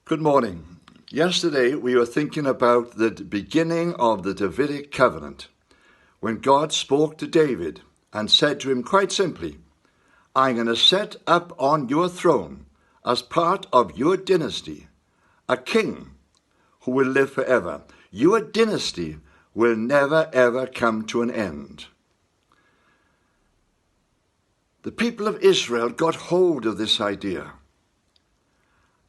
Good morning. Yesterday we were thinking about the beginning of the Davidic covenant, when God spoke to David and said to him quite simply, I'm going to set up on your throne, as part of your dynasty, a king who will live forever. Your dynasty will never ever come to an end. The people of Israel got hold of this idea,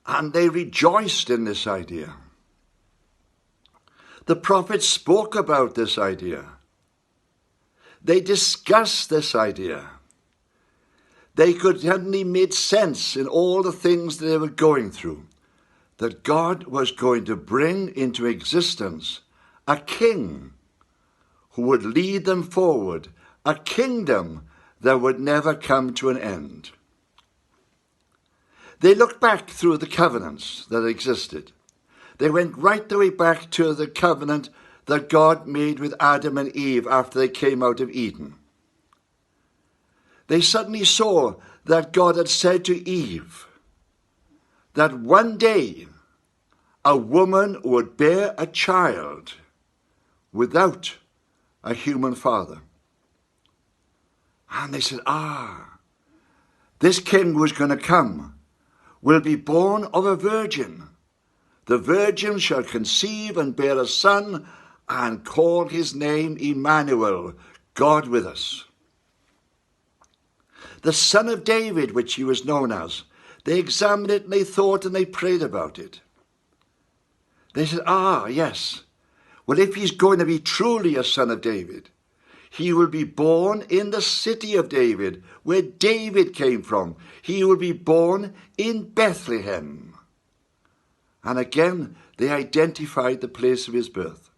and they rejoiced in this idea. The prophets spoke about this idea. They discussed this idea. They could suddenly make sense in all the things that they were going through, that God was going to bring into existence a king who would lead them forward, a kingdom that would never come to an end. They looked back through the covenants that existed. They went right the way back to the covenant that God made with Adam and Eve after they came out of Eden. They suddenly saw that God had said to Eve that one day a woman would bear a child without a human father. And they said, this king who is going to come will be born of a virgin. The virgin shall conceive and bear a son and call his name Emmanuel, God with us. The son of David, which he was known as, they examined it and they thought and they prayed about it. They said, yes. Well, if he's going to be truly a son of David, he will be born in the city of David, where David came from. He will be born in Bethlehem. And again, they identified the place of his birth.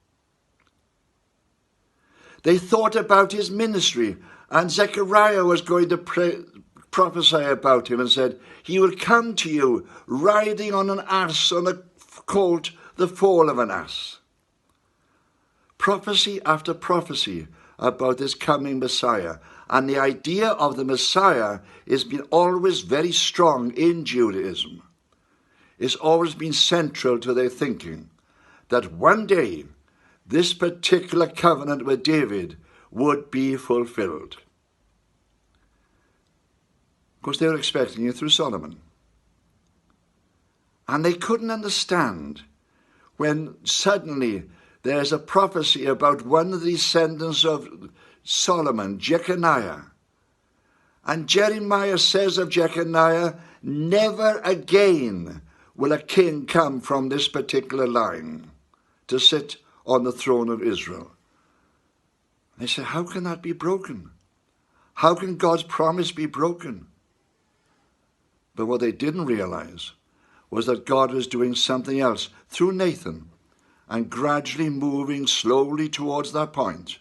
They thought about his ministry, and Zechariah was going to prophesy about him and said, he will come to you riding on an ass, on a colt, the foal of an ass. Prophecy after prophecy about this coming Messiah. And the idea of the Messiah has been always very strong in Judaism. It's always been central to their thinking that one day this particular covenant with David would be fulfilled. Of course, they were expecting it through Solomon. And they couldn't understand when suddenly there's a prophecy about one of the descendants of Solomon, Jeconiah. And Jeremiah says of Jeconiah, never again will a king come from this particular line to sit on the throne of Israel. They say, how can that be broken? How can God's promise be broken? But what they didn't realize was that God was doing something else through Nathan, and gradually moving slowly towards that point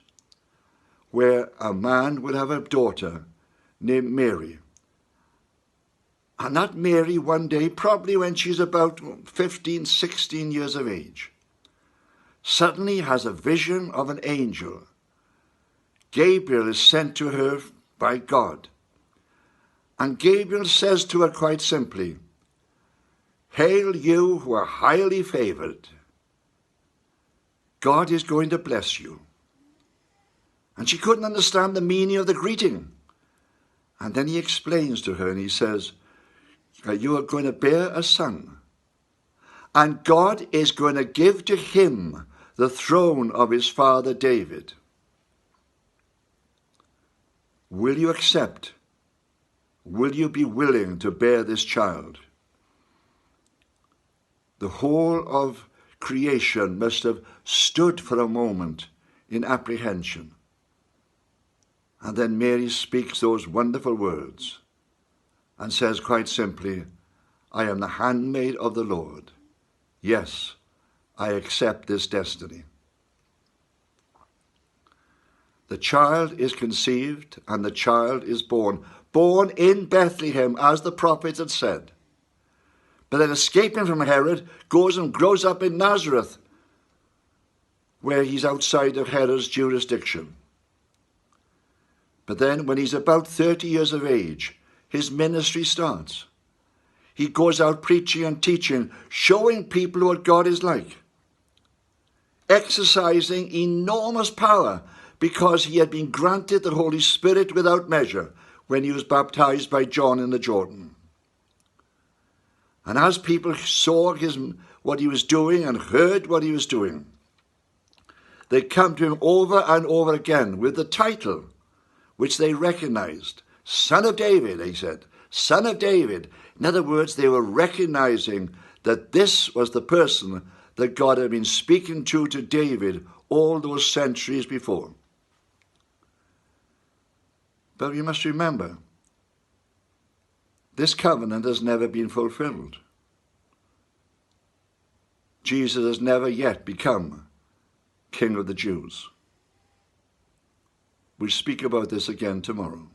where a man would have a daughter named Mary. And that Mary one day, probably when she's about 15, 16 years of age, suddenly has a vision of an angel. Gabriel is sent to her by God. And Gabriel says to her quite simply, hail you who are highly favored. God is going to bless you. And she couldn't understand the meaning of the greeting. And then he explains to her and he says, you are going to bear a son. And God is going to give to him the throne of his father David. Will you accept? Will you be willing to bear this child? The whole of creation must have stood for a moment in apprehension. And then Mary speaks those wonderful words and says quite simply, I am the handmaid of the Lord. Yes, I accept this destiny. The child is conceived and the child is born in Bethlehem, as the prophets had said. But then escaping from Herod, goes and grows up in Nazareth, where he's outside of Herod's jurisdiction. But then when he's about 30 years of age, his ministry starts. he goes out preaching and teaching, showing people what God is like, exercising enormous power because he had been granted the Holy Spirit without measure when he was baptized by John in the Jordan. And as people saw what he was doing and heard what he was doing, they come to him over and over again with the title, which they recognized. Son of David, they said. Son of David. In other words, they were recognizing that this was the person that God had been speaking to David all those centuries before. But you must remember, this covenant has never been fulfilled. Jesus has never yet become King of the Jews. We'll speak about this again tomorrow.